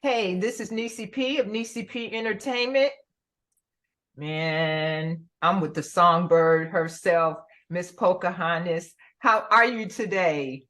Hey, this is Nessyp of Nessyp Entertainment. Man, I'm with the songbird herself, Miss Pocahontass. How are you today?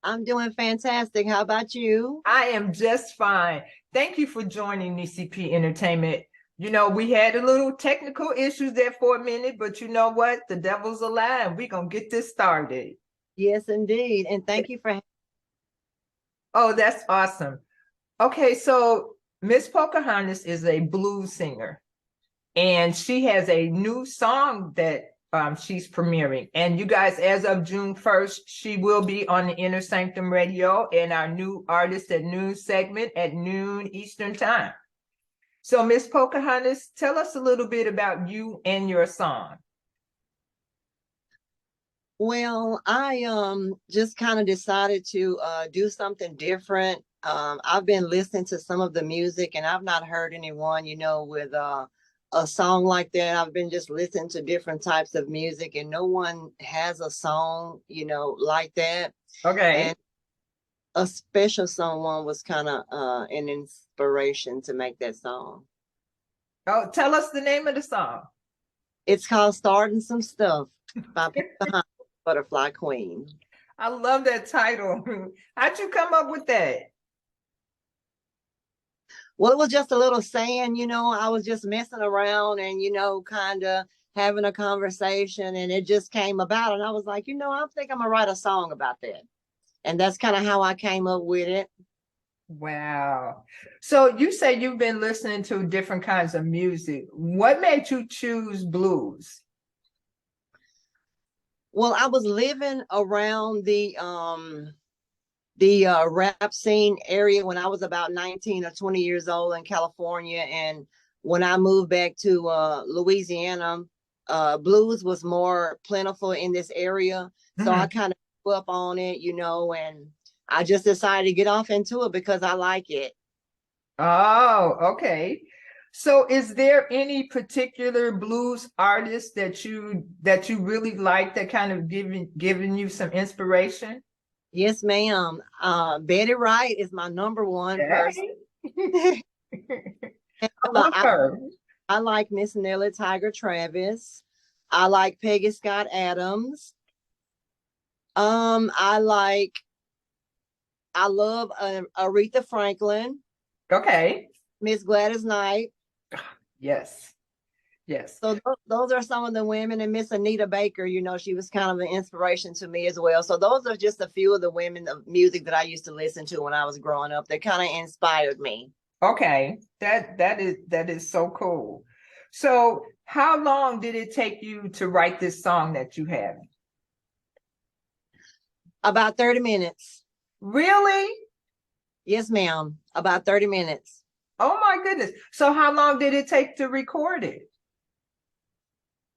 I'm doing fantastic. How about you? I am just fine. Thank you for joining Nessyp Entertainment. You know, we had a little technical issues there for a minute, but you know what? The devil's a lie, and we're gonna get this started. Yes, indeed. And thank you for. Oh, that's awesome. Okay, so Miss Pocahontas is a blues singer. And she has a new song that she's premiering. And you guys, as of June 1st, she will be on the Inner Sanctum Radio in our new Artist at Noon segment at noon Eastern Time. So, Miss Pocahontas, tell us a little bit about you and your song. Well, I just kind of decided to do something different. I've been listening to some of the music and I've not heard anyone, with a song like that. I've been just listening to different types of music and no one has a song, like that. Okay. And a special someone was kind of an inspiration to make that song. Oh, tell us the name of the song. It's called Starting Some Stuff by Pocahontas, Butterfly Queen. I love that title. How'd you come up with that? Well, it was just a little saying, I was just messing around and, kind of having a conversation and it just came about. And I was like, I think I'm going to write a song about that. And that's kind of how I came up with it. Wow. So you say you've been listening to different kinds of music. What made you choose blues? Well, I was living around the rap scene area when I was about 19 or 20 years old in California. And when I moved back to Louisiana, blues was more plentiful in this area. So I kind of grew up on it, and I just decided to get off into it because I like it. Oh, okay. So is there any particular blues artist that you really like that kind of giving you some inspiration? Yes, ma'am. Betty Wright is my number one person. Okay. I, I love her. I like Miss Nellie Tiger Travis. I like Peggy Scott Adams. I like I love Aretha Franklin, Okay. Miss Gladys Knight. Yes. Yes. So those are some of the women, and Miss Anita Baker. She was kind of an inspiration to me as well. So those are just a few of the women of music that I used to listen to when I was growing up. That kind of inspired me. Okay. That is so cool. So how long did it take you to write this song that you have? About 30 minutes. Really? Yes, ma'am. About 30 minutes. Oh my goodness. So how long did it take to record it?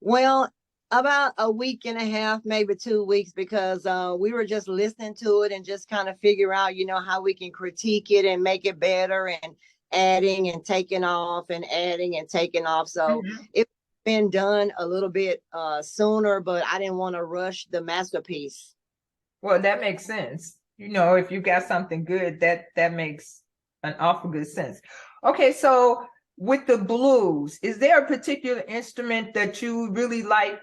Well, about a week and a half, maybe 2 weeks, because we were just listening to it and just kind of figure out, how we can critique it and make it better and adding and taking off and adding and taking off. So it's been done a little bit sooner, but I didn't want to rush the masterpiece. Well, that makes sense. You know, if you got something good, that makes an awful good sense. Okay, so with the blues, is there a particular instrument that you really like?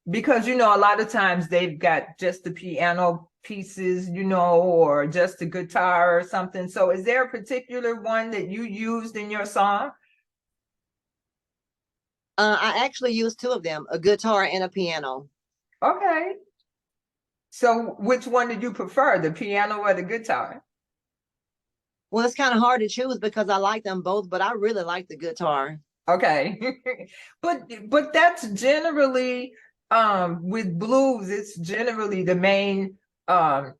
Because you know, a lot of times they've got just the piano pieces, or just the guitar or something. So is there a particular one that you used in your song? I actually used two of them, a guitar and a piano. Okay. So which one did you prefer, the piano or the guitar? Well, it's kind of hard to choose because I like them both, but I really like the guitar. Okay. but that's generally with blues, it's generally the main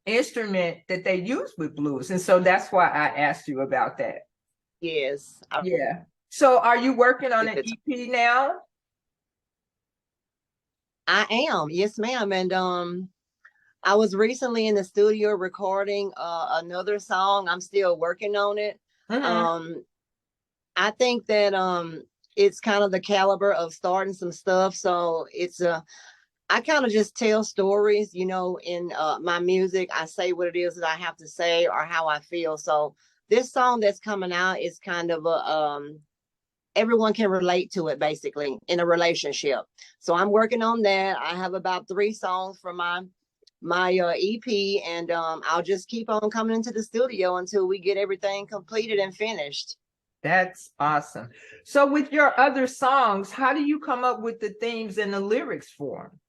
instrument that they use with blues. And so that's why I asked you about that. Yes, Yeah. So are you working on an EP now? I am. Yes, ma'am. And I was recently in the studio recording another song. I'm still working on it. Um I think that it's kind of the caliber of starting some stuff. So I kind of just tell stories, in my music. I say what it is that I have to say or how I feel. So this song that's coming out is kind of a everyone can relate to it basically in a relationship. So I'm working on that. I have about 3 songs for my EP, and I'll just keep on coming into the studio until we get everything completed and finished. That's awesome. So with your other songs, how do you come up with the themes and the lyrics for them?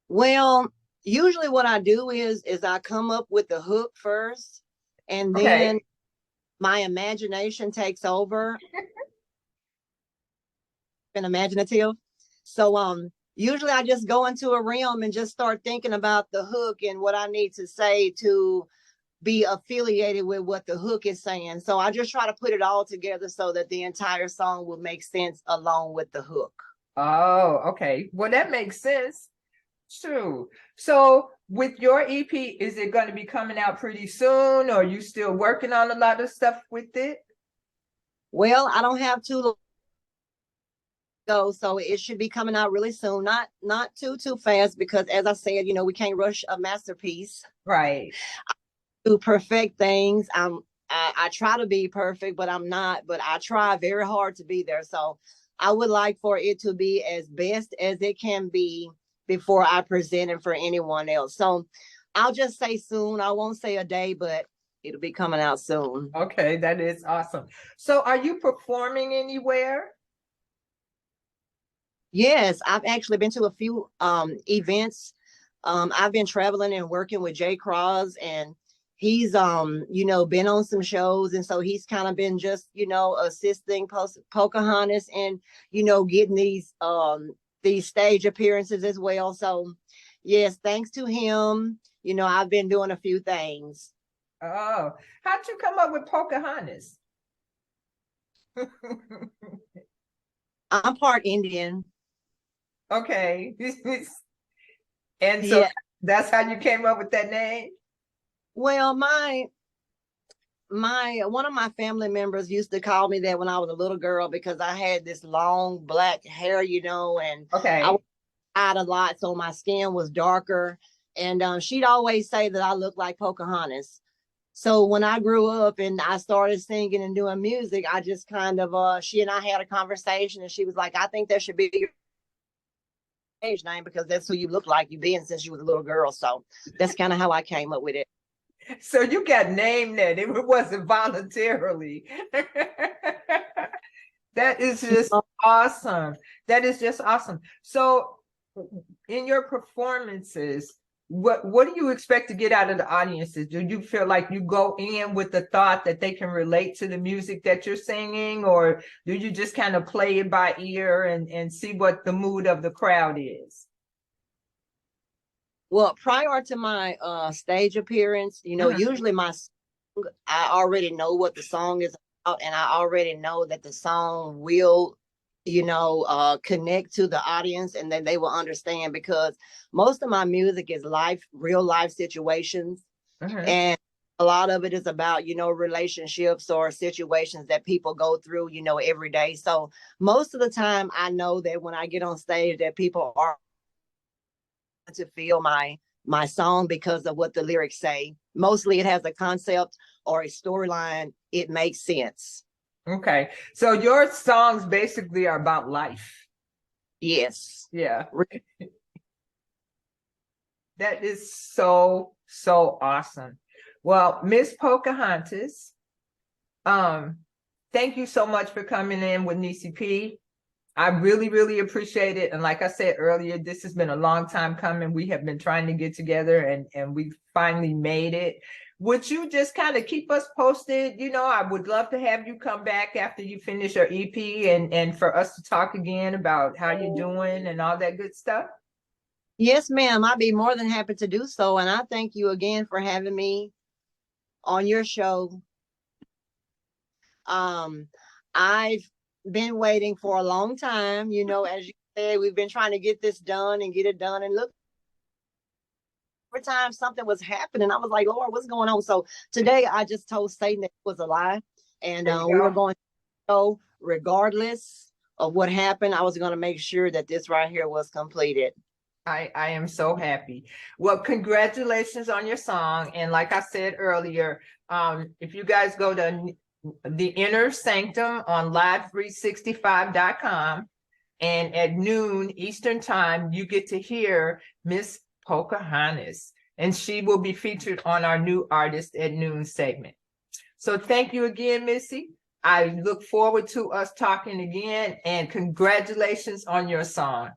Well, usually what I do is I come up with the hook first, and then Okay. my imagination takes over and imaginative. So usually I just go into a realm and just start thinking about the hook and what I need to say to be affiliated with what the hook is saying. So I just try to put it all together so that the entire song will make sense along with the hook. Oh, okay. Well, that makes sense. True. So with your EP, is it going to be coming out pretty soon, or are you still working on a lot of stuff with it? Well, I don't have too go, so it should be coming out really soon. Not too fast, because as I said, we can't rush a masterpiece Right. to perfect things. I try to be perfect, but I'm not. But I try very hard to be there. So I would like for it to be as best as it can be before I present it for anyone else. So I'll just say soon. I won't say a day, but it'll be coming out soon. Okay, that is awesome. So are you performing anywhere? Yes, I've actually been to a few events. I've been traveling and working with Jay Cross, and he's been on some shows, and so he's kind of been just assisting Pocahontas and getting these stage appearances as well. So yes, thanks to him, I've been doing a few things. Oh, how'd you come up with Pocahontas? I'm part Indian. Okay. And so Yeah. that's how you came up with that name? Well, my one of my family members used to call me that when I was a little girl because I had this long black hair, and I was Okay. out a lot, so my skin was darker. And she'd always say that I looked like Pocahontas. So when I grew up and I started singing and doing music, I just kind of she and I had a conversation, and she was like, "I think that should be your stage name because that's who you look like you've been since you was a little girl." So that's kind of how I came up with it. So you got named that. It wasn't voluntarily. That is just awesome. That is just awesome. So in your performances, what do you expect to get out of the audiences? Do you feel like you go in with the thought that they can relate to the music that you're singing, or do you just kind of play it by ear and see what the mood of the crowd is? Well, prior to my stage appearance, Mhm. usually I already know what the song is about, and I already know that the song will, connect to the audience, and then they will understand because most of my music is real life situations, Mhm. and a lot of it is about, relationships or situations that people go through, every day. So most of the time, I know that when I get on stage, that people are to feel my song because of what the lyrics say. Mostly it has a concept or a storyline. It makes sense. Okay. So your songs basically are about life. Yes. Yeah. That is so, so awesome. Well, Miss Pocahontas, um, thank you so much for coming in with Nessyp P. I really, really appreciate it. And like I said earlier, this has been a long time coming. We have been trying to get together and we finally made it. Would you just kind of keep us posted? I would love to have you come back after you finish your EP and for us to talk again about how you're doing and all that good stuff. Yes, ma'am. I'd be more than happy to do so. And I thank you again for having me on your show. Um, I've been waiting for a long time. As you said, we've been trying to get this done and get it done. And look, every time something was happening, I was like, Lord, what's going on? So today I just told Satan that it was a lie. And There you we were go. going to go regardless of what happened. I was going to make sure that this right here was completed. I am so happy. Well, congratulations on your song. And like I said earlier, if you guys go to the Inner Sanctum on live365.com, and at noon Eastern time, you get to hear Miss Pocahontas, and she will be featured on our new artist at noon segment. So thank you again, Missy. I look forward to us talking again, and congratulations on your song.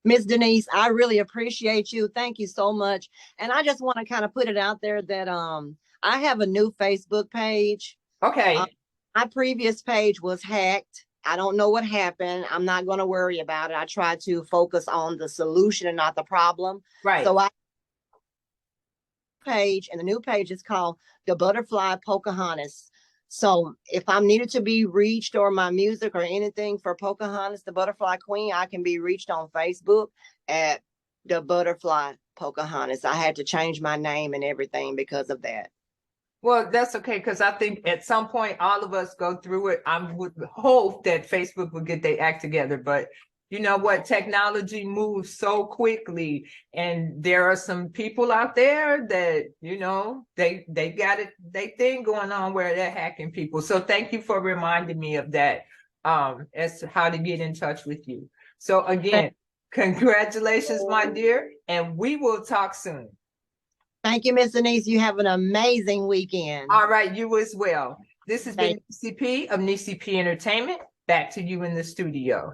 Miss Denise, I really appreciate you. Thank you so much. And I just want to kind of put it out there that I have a new Facebook page. Okay. My previous page was hacked. I don't know what happened. I'm not going to worry about it. I try to focus on the solution and not the problem. Right. So I page, and the new page is called The Butterfly Pocahontas. So if I'm needed to be reached, or my music or anything for Pocahontas, the Butterfly Queen, I can be reached on Facebook at The Butterfly Pocahontas. I had to change my name and everything because of that. Well, that's okay, because I think at some point all of us go through it. I would hope that Facebook will get their act together, but you know what? Technology moves so quickly, and there are some people out there that, you know, they got it, they thing going on where they're hacking people. So thank you for reminding me of that, as to how to get in touch with you. So again, congratulations, my dear, and we will talk soon. Thank you, Miss Denise. You have an amazing weekend. All right, you as well. This has been Thank Nessyp of Nessyp Entertainment. Back to you in the studio.